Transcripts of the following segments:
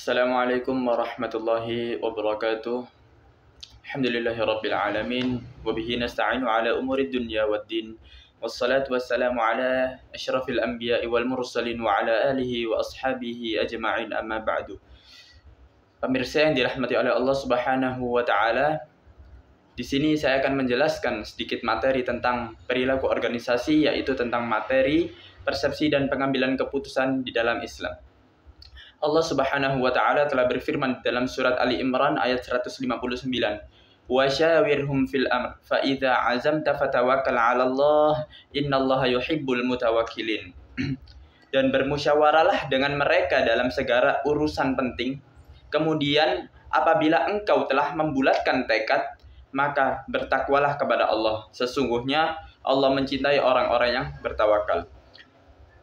Assalamualaikum warahmatullahi wabarakatuh. Alhamdulillahi rabbil alamin wa bihi nasta'inu ala umuri dunya waddin. Wassalatu wassalamu ala asyrafil anbiya'i wal mursalin wa ala alihi wa ashabihi ajma'in, amma ba'du. Pemirsa yang dirahmati oleh Allah Subhanahu wa taala, di sini saya akan menjelaskan sedikit materi tentang perilaku organisasi, yaitu tentang materi, persepsi dan pengambilan keputusan di dalam Islam. Allah Subhanahu wa taala telah berfirman dalam surat Ali Imran ayat 159. Wa syawirhum fil amr fa idza azamta fatawakkal 'ala Allah innallaha yuhibbul mutawakkilin. Dan bermusyawaralah dengan mereka dalam segala urusan penting. Kemudian apabila engkau telah membulatkan tekad, maka bertakwalah kepada Allah. Sesungguhnya Allah mencintai orang-orang yang bertawakal.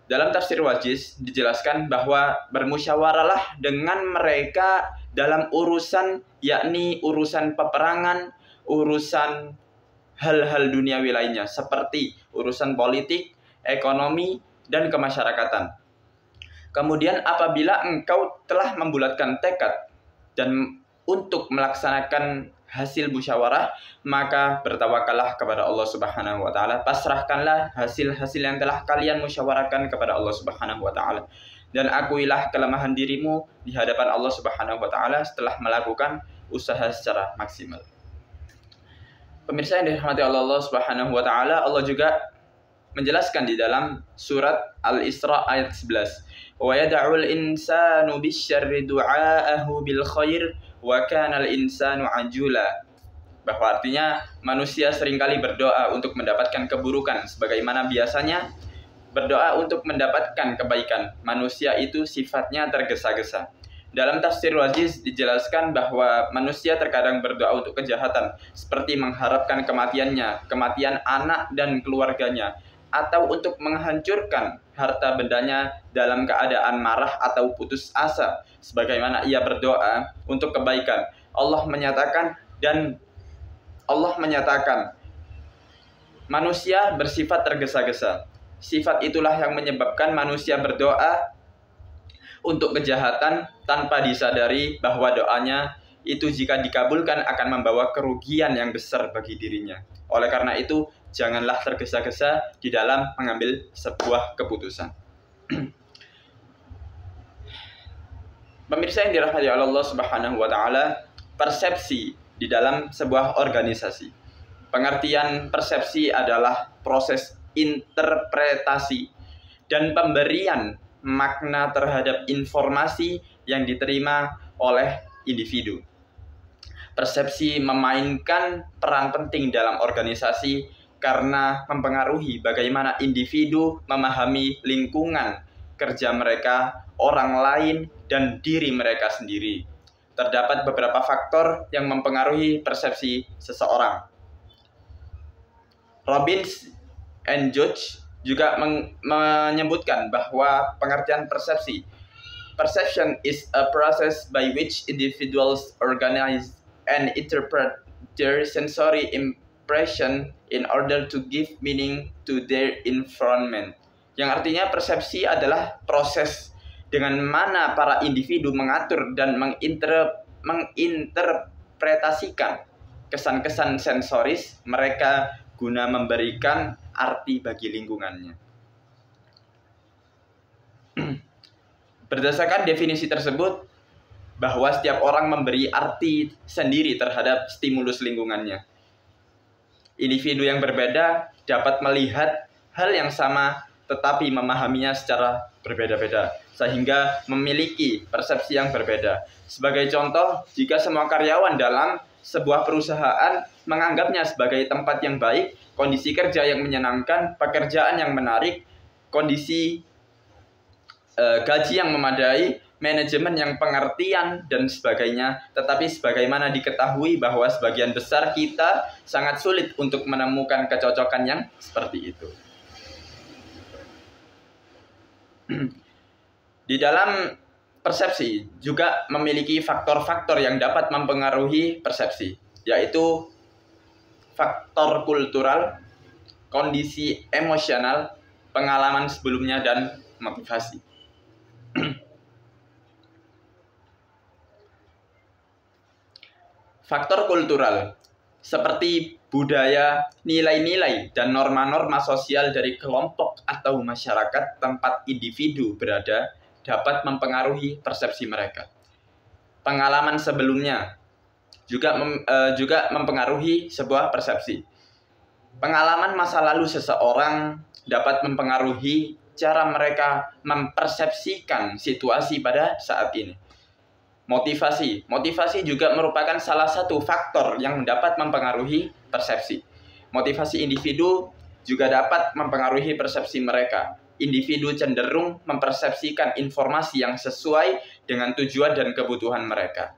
Dalam tafsir Wajiz dijelaskan bahwa bermusyawaralah dengan mereka dalam urusan, yakni urusan peperangan, urusan hal-hal duniawi lainnya seperti urusan politik, ekonomi, dan kemasyarakatan. Kemudian apabila engkau telah membulatkan tekad dan untuk melaksanakan hasil musyawarah, maka bertawakallah kepada Allah Subhanahu wa taala. Pasrahkanlah hasil-hasil yang telah kalian musyawarahkan kepada Allah Subhanahu wa taala. Dan akuilah kelemahan dirimu di hadapan Allah Subhanahu wa taala setelah melakukan usaha secara maksimal. Pemirsa yang dirahmati Allah Subhanahu wa taala, Allah juga menjelaskan di dalam surat Al-Isra ayat 11. Wa yad'ul insanu bisyarri du'aahu bil khair wa kana al-insanu ajula. Bahwa artinya manusia seringkali berdoa untuk mendapatkan keburukan sebagaimana biasanya berdoa untuk mendapatkan kebaikan. Manusia itu sifatnya tergesa-gesa. Dalam tafsir Wajiz dijelaskan bahwa manusia terkadang berdoa untuk kejahatan seperti mengharapkan kematiannya, kematian anak dan keluarganya, atau untuk menghancurkan harta bendanya dalam keadaan marah atau putus asa, sebagaimana ia berdoa untuk kebaikan. Allah menyatakan manusia bersifat tergesa-gesa. Sifat itulah yang menyebabkan manusia berdoa untuk kejahatan tanpa disadari bahwa doanya itu jika dikabulkan akan membawa kerugian yang besar bagi dirinya. Oleh karena itu, janganlah tergesa-gesa di dalam mengambil sebuah keputusan. Pemirsa yang dirahmati Allah Subhanahu wa taala, persepsi di dalam sebuah organisasi. Pengertian persepsi adalah proses interpretasi dan pemberian makna terhadap informasi yang diterima oleh individu. Persepsi memainkan peran penting dalam organisasi karena mempengaruhi bagaimana individu memahami lingkungan kerja mereka, orang lain, dan diri mereka sendiri. Terdapat beberapa faktor yang mempengaruhi persepsi seseorang. Robbins and Judge juga menyebutkan bahwa pengertian persepsi. Perception is a process by which individuals organize and interpret their sensory impression in order to give meaning to their environment. Yang artinya persepsi adalah proses dengan mana para individu mengatur dan menginterpretasikan kesan-kesan sensoris mereka guna memberikan arti bagi lingkungannya. Berdasarkan definisi tersebut, bahwa setiap orang memberi arti sendiri terhadap stimulus lingkungannya. Individu yang berbeda dapat melihat hal yang sama tetapi memahaminya secara berbeda-beda, sehingga memiliki persepsi yang berbeda. Sebagai contoh, jika semua karyawan dalam sebuah perusahaan menganggapnya sebagai tempat yang baik, kondisi kerja yang menyenangkan, pekerjaan yang menarik, kondisi gaji yang memadai, manajemen yang pengertian, dan sebagainya. Tetapi sebagaimana diketahui bahwa sebagian besar kita sangat sulit untuk menemukan kecocokan yang seperti itu. Di dalam persepsi juga memiliki faktor-faktor yang dapat mempengaruhi persepsi, yaitu faktor kultural, kondisi emosional, pengalaman sebelumnya, dan motivasi. Faktor kultural seperti budaya, nilai-nilai, dan norma-norma sosial dari kelompok atau masyarakat tempat individu berada dapat mempengaruhi persepsi mereka. Pengalaman sebelumnya juga mempengaruhi sebuah persepsi. Pengalaman masa lalu seseorang dapat mempengaruhi cara mereka mempersepsikan situasi pada saat ini. Motivasi juga merupakan salah satu faktor yang dapat mempengaruhi persepsi. Motivasi individu juga dapat mempengaruhi persepsi mereka. Individu cenderung mempersepsikan informasi yang sesuai dengan tujuan dan kebutuhan mereka.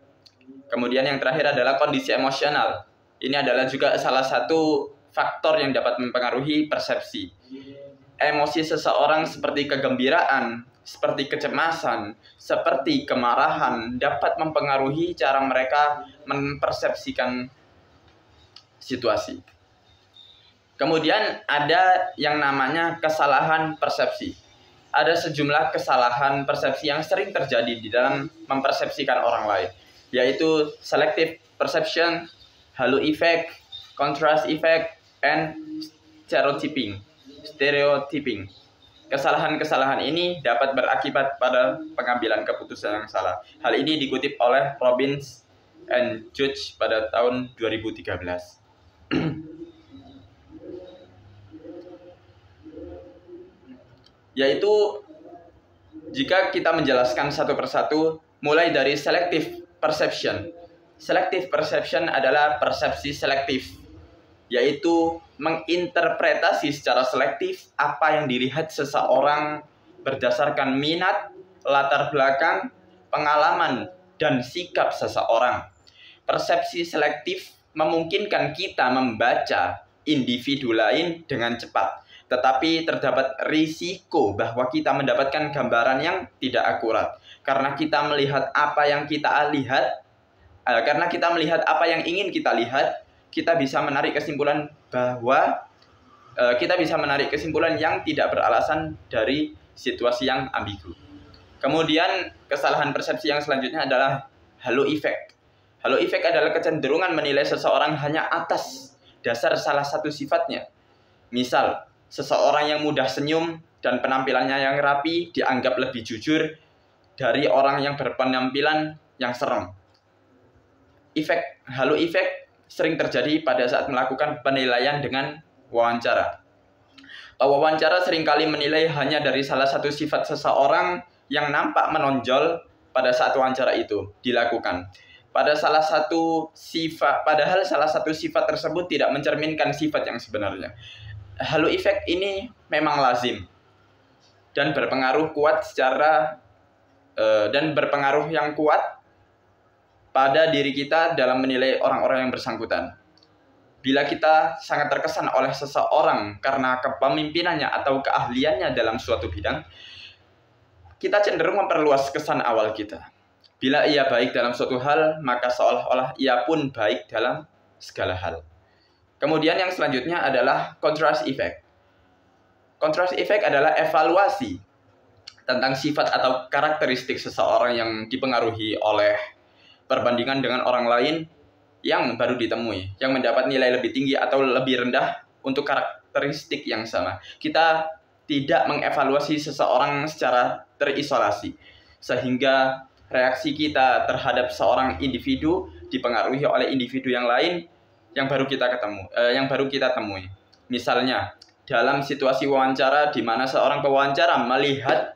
Kemudian yang terakhir adalah kondisi emosional. Ini adalah juga salah satu faktor yang dapat mempengaruhi persepsi. Emosi seseorang seperti kegembiraan, seperti kecemasan, seperti kemarahan dapat mempengaruhi cara mereka mempersepsikan situasi. Kemudian ada yang namanya kesalahan persepsi. Ada sejumlah kesalahan persepsi yang sering terjadi di dalam mempersepsikan orang lain, yaitu selective perception, halo effect, contrast effect, and stereotyping. Kesalahan-kesalahan ini dapat berakibat pada pengambilan keputusan yang salah. Hal ini dikutip oleh Robbins and Judge pada tahun 2013. Yaitu jika kita menjelaskan satu persatu, mulai dari selective perception. Selective perception adalah persepsi selektif, yaitu menginterpretasi secara selektif apa yang dilihat seseorang berdasarkan minat, latar belakang, pengalaman, dan sikap seseorang. Persepsi selektif memungkinkan kita membaca individu lain dengan cepat, tetapi terdapat risiko bahwa kita mendapatkan gambaran yang tidak akurat karena kita melihat apa yang kita lihat, karena kita melihat apa yang ingin kita lihat. Kita bisa menarik kesimpulan yang tidak beralasan dari situasi yang ambigu. Kemudian kesalahan persepsi yang selanjutnya adalah halo effect. Halo effect adalah kecenderungan menilai seseorang hanya atas dasar salah satu sifatnya. Misal, seseorang yang mudah senyum dan penampilannya yang rapi dianggap lebih jujur dari orang yang berpenampilan yang serem. Halo effect sering terjadi pada saat melakukan penilaian dengan wawancara. Wawancara seringkali menilai hanya dari salah satu sifat seseorang yang nampak menonjol pada saat wawancara itu dilakukan. Padahal salah satu sifat tersebut tidak mencerminkan sifat yang sebenarnya. Halo effect ini memang lazim dan berpengaruh yang kuat pada diri kita dalam menilai orang-orang yang bersangkutan. Bila kita sangat terkesan oleh seseorang karena kepemimpinannya atau keahliannya dalam suatu bidang, kita cenderung memperluas kesan awal kita. Bila ia baik dalam suatu hal, maka seolah-olah ia pun baik dalam segala hal. Kemudian yang selanjutnya adalah contrast effect. Contrast effect adalah evaluasi tentang sifat atau karakteristik seseorang yang dipengaruhi oleh perbandingan dengan orang lain yang baru ditemui, yang mendapat nilai lebih tinggi atau lebih rendah untuk karakteristik yang sama. Kita tidak mengevaluasi seseorang secara terisolasi, sehingga reaksi kita terhadap seorang individu dipengaruhi oleh individu yang lain yang baru kita temui. Misalnya, dalam situasi wawancara di mana seorang pewawancara melihat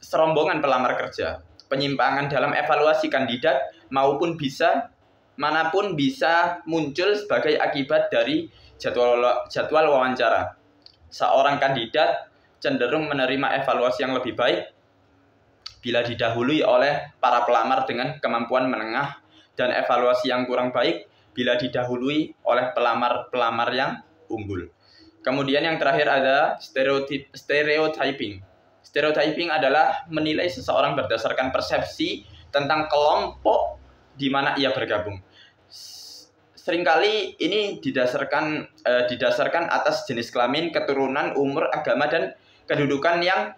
serombongan pelamar kerja, penyimpangan dalam evaluasi kandidat manapun bisa muncul sebagai akibat dari jadwal wawancara. Seorang kandidat cenderung menerima evaluasi yang lebih baik bila didahului oleh para pelamar dengan kemampuan menengah, dan evaluasi yang kurang baik bila didahului oleh pelamar-pelamar yang unggul. Kemudian yang terakhir ada stereotyping. Stereotyping adalah menilai seseorang berdasarkan persepsi tentang kelompok di mana ia bergabung. Seringkali ini didasarkan atas jenis kelamin, keturunan, umur, agama, dan kedudukan yang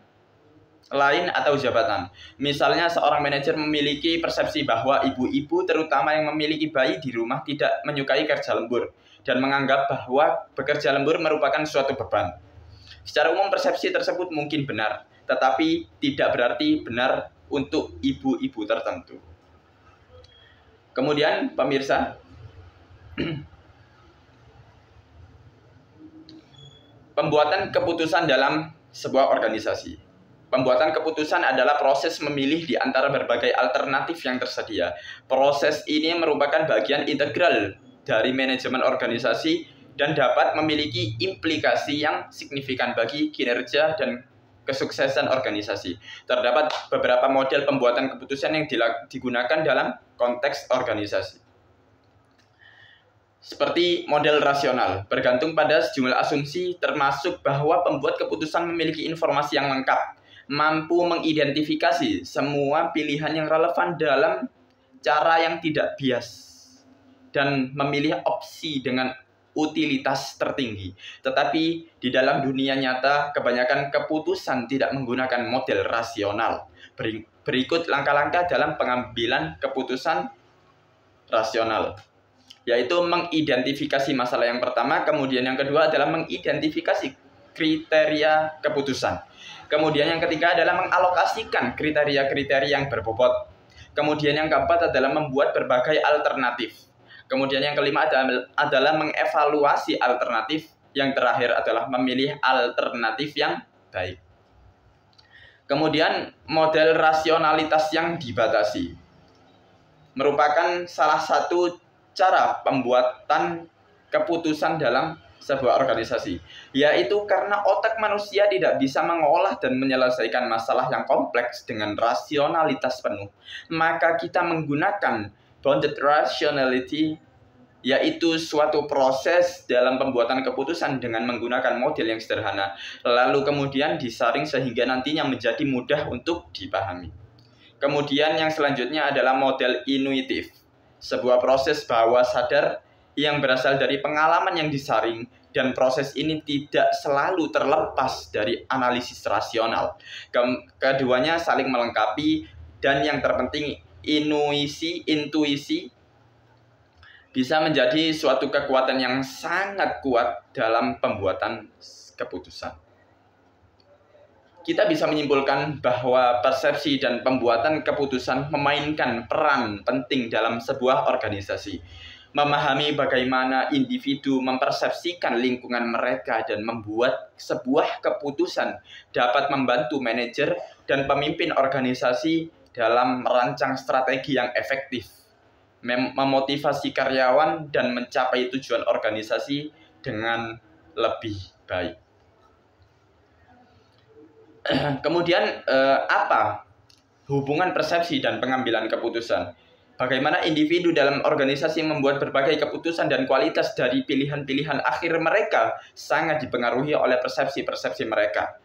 lain atau jabatan. Misalnya seorang manajer memiliki persepsi bahwa ibu-ibu terutama yang memiliki bayi di rumah tidak menyukai kerja lembur dan menganggap bahwa bekerja lembur merupakan suatu beban. Secara umum persepsi tersebut mungkin benar, tetapi tidak berarti benar untuk ibu-ibu tertentu. Kemudian pemirsa, pembuatan keputusan dalam sebuah organisasi. Pembuatan keputusan adalah proses memilih di antara berbagai alternatif yang tersedia. Proses ini merupakan bagian integral dari manajemen organisasi dan dapat memiliki implikasi yang signifikan bagi kinerja dan kesuksesan organisasi. Terdapat beberapa model pembuatan keputusan yang digunakan dalam konteks organisasi. Seperti model rasional, bergantung pada sejumlah asumsi termasuk bahwa pembuat keputusan memiliki informasi yang lengkap, mampu mengidentifikasi semua pilihan yang relevan dalam cara yang tidak bias, dan memilih opsi dengan utilitas tertinggi. Tetapi di dalam dunia nyata, kebanyakan keputusan tidak menggunakan model rasional. Berikut langkah-langkah dalam pengambilan keputusan rasional, yaitu mengidentifikasi masalah yang pertama, kemudian yang kedua adalah mengidentifikasi kriteria keputusan. Kemudian yang ketiga adalah mengalokasikan kriteria-kriteria yang berbobot. Kemudian yang keempat adalah membuat berbagai alternatif. Kemudian yang kelima adalah mengevaluasi alternatif. Yang terakhir adalah memilih alternatif yang baik. Kemudian model rasionalitas yang dibatasi merupakan salah satu cara pembuatan keputusan dalam sebuah organisasi, yaitu karena otak manusia tidak bisa mengolah dan menyelesaikan masalah yang kompleks dengan rasionalitas penuh, maka kita menggunakan bounded rationality, yaitu suatu proses dalam pembuatan keputusan dengan menggunakan model yang sederhana, lalu kemudian disaring sehingga nantinya menjadi mudah untuk dipahami. Kemudian yang selanjutnya adalah model intuitif, sebuah proses bawah sadar yang berasal dari pengalaman yang disaring, dan proses ini tidak selalu terlepas dari analisis rasional. Keduanya saling melengkapi, dan yang terpenting intuisi bisa menjadi suatu kekuatan yang sangat kuat dalam pembuatan keputusan. Kita bisa menyimpulkan bahwa persepsi dan pembuatan keputusan memainkan peran penting dalam sebuah organisasi. Memahami bagaimana individu mempersepsikan lingkungan mereka dan membuat sebuah keputusan dapat membantu manajer dan pemimpin organisasi dalam merancang strategi yang efektif, memotivasi karyawan, dan mencapai tujuan organisasi dengan lebih baik. Kemudian apa hubungan persepsi dan pengambilan keputusan? Bagaimana individu dalam organisasi membuat berbagai keputusan dan kualitas dari pilihan-pilihan akhir mereka sangat dipengaruhi oleh persepsi-persepsi mereka.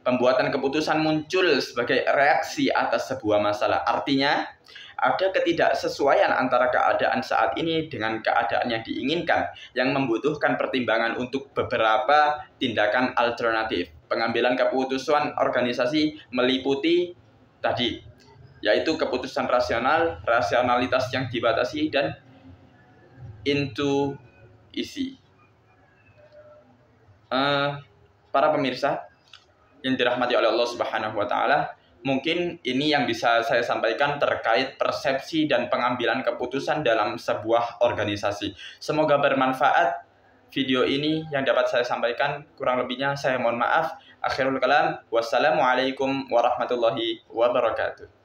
Pembuatan keputusan muncul sebagai reaksi atas sebuah masalah. Artinya, ada ketidaksesuaian antara keadaan saat ini dengan keadaan yang diinginkan, yang membutuhkan pertimbangan untuk beberapa tindakan alternatif. Pengambilan keputusan organisasi meliputi tadi, yaitu keputusan rasional, rasionalitas yang dibatasi, dan intuisi. Para pemirsa yang dirahmati oleh Allah Subhanahu wa Ta'ala, mungkin ini yang bisa saya sampaikan terkait persepsi dan pengambilan keputusan dalam sebuah organisasi. Semoga bermanfaat video ini yang dapat saya sampaikan. Kurang lebihnya saya mohon maaf. Akhirul kalam, wassalamualaikum warahmatullahi wabarakatuh.